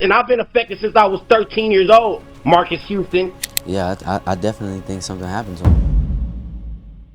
And I've been affected since I was 13 years old, Marcus Houston. Yeah, I definitely think something happened to him.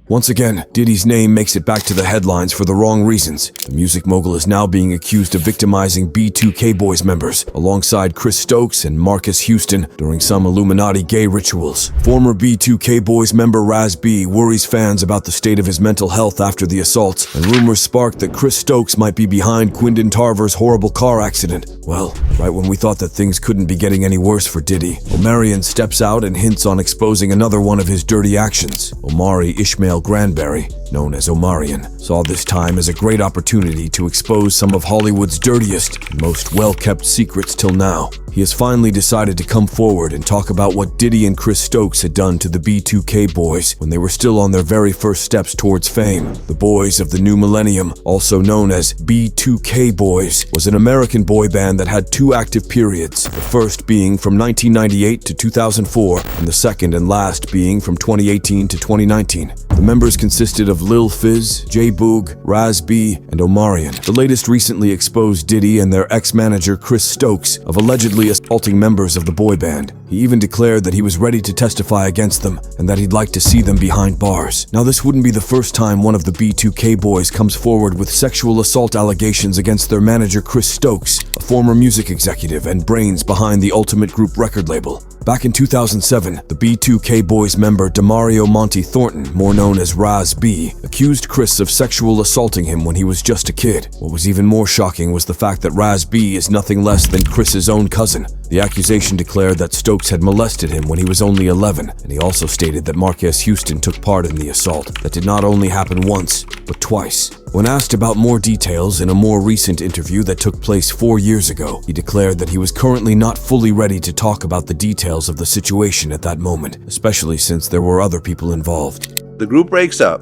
Once again, Diddy's name makes it back to the headlines for the wrong reasons. The music mogul is now being accused of victimizing B2K Boys members, alongside Chris Stokes and Marcus Houston during some Illuminati gay rituals. Former B2K Boys member Raz B worries fans about the state of his mental health after the assaults, and rumors sparked that Chris Stokes might be behind Quindon Tarver's horrible car accident. Well, right when we thought that things couldn't be getting any worse for Diddy, Omarion steps out and hints on exposing another one of his dirty actions. Omari Ishmael Granberry, known as Omarion, saw this time as a great opportunity to expose some of Hollywood's dirtiest and most well-kept secrets till now. He has finally decided to come forward and talk about what Diddy and Chris Stokes had done to the B2K Boys when they were still on their very first steps towards fame. The Boys of the New Millennium, also known as B2K Boys, was an American boy band that had two active periods, the first being from 1998 to 2004, and the second and last being from 2018 to 2019. The members consisted of Lil Fizz, J Boog, Raz B, and Omarion. The latest recently exposed Diddy and their ex-manager Chris Stokes of allegedly assaulting members of the boy band. He even declared that he was ready to testify against them and that he'd like to see them behind bars. Now, this wouldn't be the first time one of the B2K Boys comes forward with sexual assault allegations against their manager Chris Stokes, a former music executive and brains behind the Ultimate Group record label. Back in 2007, the B2K Boys member Demario Monty Thornton, more known as Raz B, accused Chris of sexual assaulting him when he was just a kid. What was even more shocking was the fact that Raz B is nothing less than Chris's own cousin. The accusation declared that Stokes had molested him when he was only 11, and he also stated that Marcus Houston took part in the assault. That did not only happen once, but twice. When asked about more details in a more recent interview that took place 4 years ago, he declared that he was currently not fully ready to talk about the details of the situation at that moment, especially since there were other people involved. The group breaks up,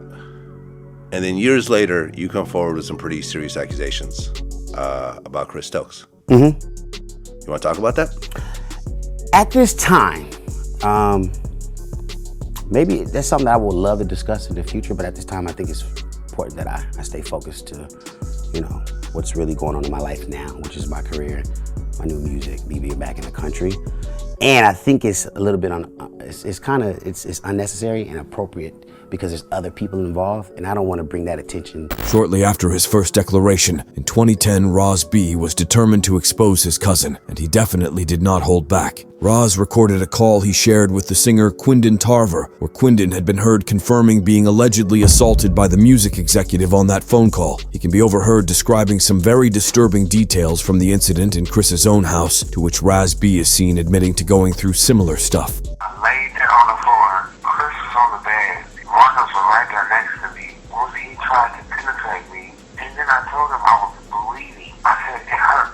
and then years later, you come forward with some pretty serious accusations about Chris Stokes. Mm-hmm. You want to talk about that? At this time, maybe that's something that I would love to discuss in the future, but at this time, I think it's important that I stay focused to, what's really going on in my life now, which is my career, my new music, me being back in the country. And I think it's a little bit it's unnecessary and appropriate because there's other people involved, and I don't want to bring that attention. Shortly after his first declaration, in 2010, Raz B was determined to expose his cousin, and he definitely did not hold back. Raz recorded a call he shared with the singer Quindon Tarver, where Quindon had been heard confirming being allegedly assaulted by the music executive on that phone call. He can be overheard describing some very disturbing details from the incident in Chris's own house, to which Raz B is seen admitting to going through similar stuff. I laid there on the floor. Chris was on the bed. Marcus was right there next to me. Once he tried to penetrate me, and then I told him I was bleeding. I said, it hurt.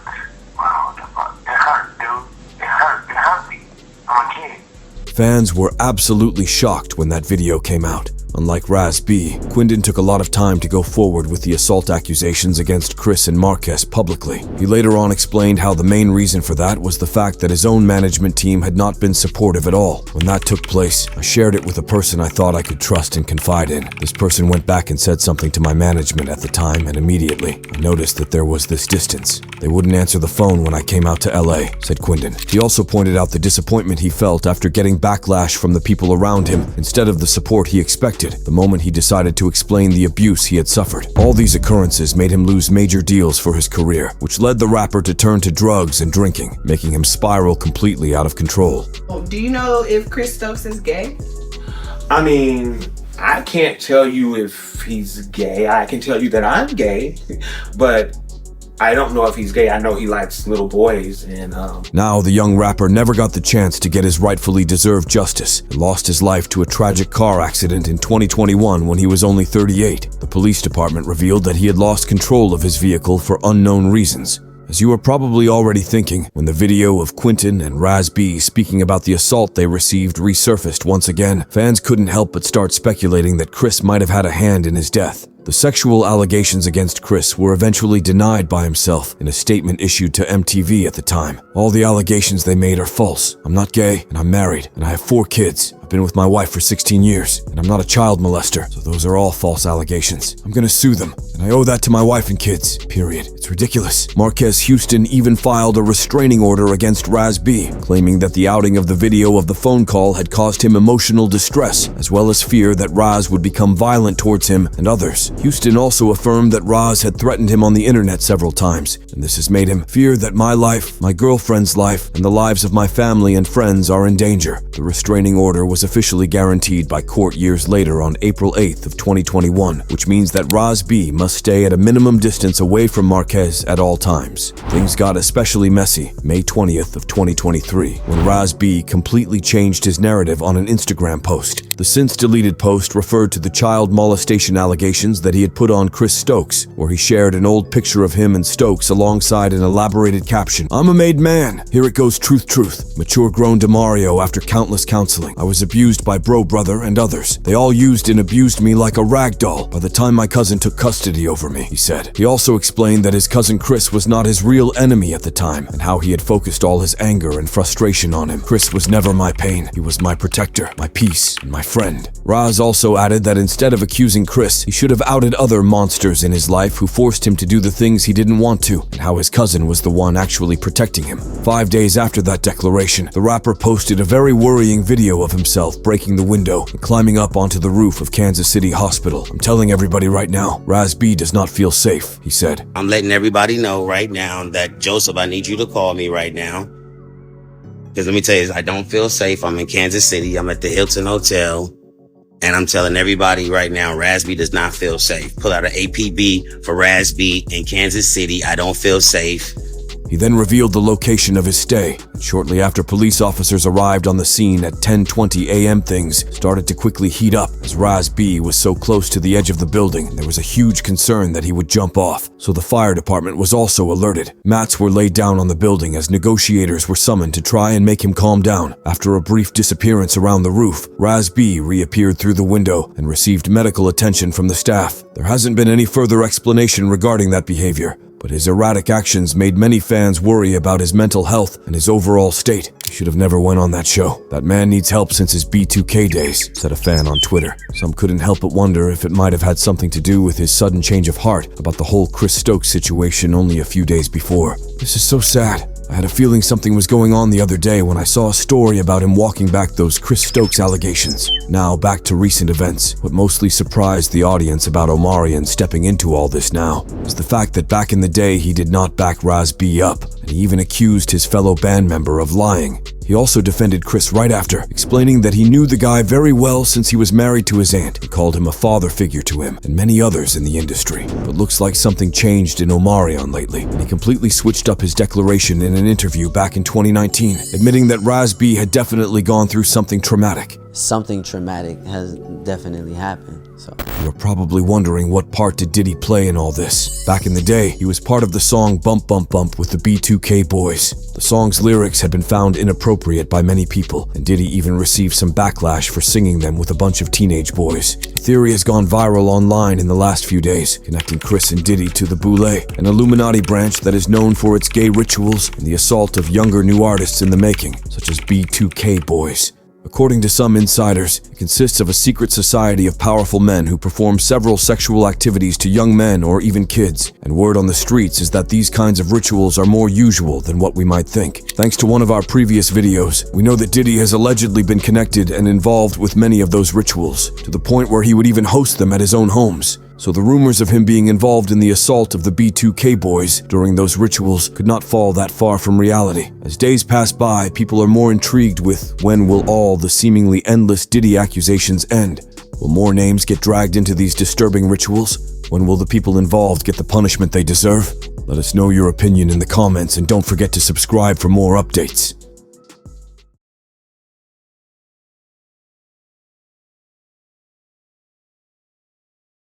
Wow, what the fuck? It hurt, dude. It hurt. It hurt me. I'm a kid. Fans were absolutely shocked when that video came out. Unlike Raz B, Quindon took a lot of time to go forward with the assault accusations against Chris and Marcus publicly. He later on explained how the main reason for that was the fact that his own management team had not been supportive at all. When that took place, I shared it with a person I thought I could trust and confide in. This person went back and said something to my management at the time, and immediately I noticed that there was this distance. They wouldn't answer the phone when I came out to LA, said Quindon. He also pointed out the disappointment he felt after getting backlash from the people around him instead of the support he expected the moment he decided to explain the abuse he had suffered. All these occurrences made him lose major deals for his career, which led the rapper to turn to drugs and drinking, making him spiral completely out of control. Do you know if Chris Stokes is gay? I mean, I can't tell you if he's gay. I can tell you that I'm gay, but I don't know if he's gay. I know he likes little boys, and Now, the young rapper never got the chance to get his rightfully deserved justice and lost his life to a tragic car accident in 2021 when he was only 38. The police department revealed that he had lost control of his vehicle for unknown reasons. As you are probably already thinking, when the video of Quindon and Raz B speaking about the assault they received resurfaced once again, fans couldn't help but start speculating that Chris might have had a hand in his death. The sexual allegations against Chris were eventually denied by himself in a statement issued to MTV at the time. All the allegations they made are false. I'm not gay, and I'm married, and I have 4 kids. I've been with my wife for 16 years, and I'm not a child molester, so those are all false allegations. I'm gonna sue them, and I owe that to my wife and kids, period. It's ridiculous. Marquez Houston even filed a restraining order against Raz B, claiming that the outing of the video of the phone call had caused him emotional distress, as well as fear that Raz would become violent towards him and others. Houston also affirmed that Raz had threatened him on the internet several times, and this has made him fear that my life, my girlfriend's life, and the lives of my family and friends are in danger. The restraining order was officially guaranteed by court years later on April 8th of 2021, which means that Raz B must stay at a minimum distance away from Marquez at all times. Things got especially messy May 20th of 2023, when Raz B completely changed his narrative on an Instagram post. The since deleted post referred to the child molestation allegations that he had put on Chris Stokes, where he shared an old picture of him and Stokes alongside an elaborated caption, "I'm a made man. Here it goes, truth, truth. Mature grown Omarion after countless counseling. I was abused by bro brother and others. They all used and abused me like a rag doll by the time my cousin took custody over me," he said. He also explained that his cousin Chris was not his real enemy at the time, and how he had focused all his anger and frustration on him. Chris was never my pain. He was my protector, my peace, and my friend. Raz also added that instead of accusing Chris, he should have outed other monsters in his life who forced him to do the things he didn't want to, and how his cousin was the one actually protecting him. 5 days after that declaration, the rapper posted a very worrying video of himself breaking the window and climbing up onto the roof of Kansas City Hospital. "I'm telling everybody right now, Raz B does not feel safe," he said. "I'm letting everybody know right now that, Joseph, I need you to call me right now. Because let me tell you, I don't feel safe. I'm in Kansas City. I'm at the Hilton Hotel. And I'm telling everybody right now, Raz B does not feel safe. Pull out an APB for Raz B in Kansas City. I don't feel safe." He then revealed the location of his stay, and shortly after police officers arrived on the scene at 10:20 a.m. things started to quickly heat up as Raz B was so close to the edge of the building. There was a huge concern that he would jump off, so the fire department was also alerted. Mats were laid down on the building as negotiators were summoned to try and make him calm down. After a brief disappearance around the roof, Raz B reappeared through the window and received medical attention from the staff. There hasn't been any further explanation regarding that behavior, but his erratic actions made many fans worry about his mental health and his overall state. "He should have never went on that show. That man needs help since his B2K days," said a fan on Twitter. Some couldn't help but wonder if it might have had something to do with his sudden change of heart about the whole Chris Stokes situation only a few days before. "This is so sad. I had a feeling something was going on the other day when I saw a story about him walking back those Chris Stokes allegations." Now back to recent events. What mostly surprised the audience about Omarion stepping into all this now is the fact that back in the day he did not back Raz B up, and he even accused his fellow band member of lying. He also defended Chris right after, explaining that he knew the guy very well since he was married to his aunt. He called him a father figure to him and many others in the industry. But looks like something changed in Omarion lately, and he completely switched up his declaration in an interview back in 2019, admitting that Raz B had definitely gone through something traumatic. Something traumatic has definitely happened. So You're probably wondering what part did Diddy play in all this. Back in the day, he was part of the song Bump Bump Bump with the B2K Boys. The song's lyrics had been found inappropriate by many people, and Diddy even received some backlash for singing them with a bunch of teenage boys. The theory has gone viral online in the last few days, connecting Chris and Diddy to the Boule, an Illuminati branch that is known for its gay rituals and the assault of younger new artists in the making, such as B2K Boys. According to some insiders, it consists of a secret society of powerful men who perform several sexual activities to young men or even kids, and word on the streets is that these kinds of rituals are more usual than what we might think. Thanks to one of our previous videos, we know that Diddy has allegedly been connected and involved with many of those rituals, to the point where he would even host them at his own homes. So the rumors of him being involved in the assault of the B2K Boys during those rituals could not fall that far from reality. As days pass by, people are more intrigued with when will all the seemingly endless Diddy accusations end? Will more names get dragged into these disturbing rituals? When will the people involved get the punishment they deserve? Let us know your opinion in the comments and don't forget to subscribe for more updates.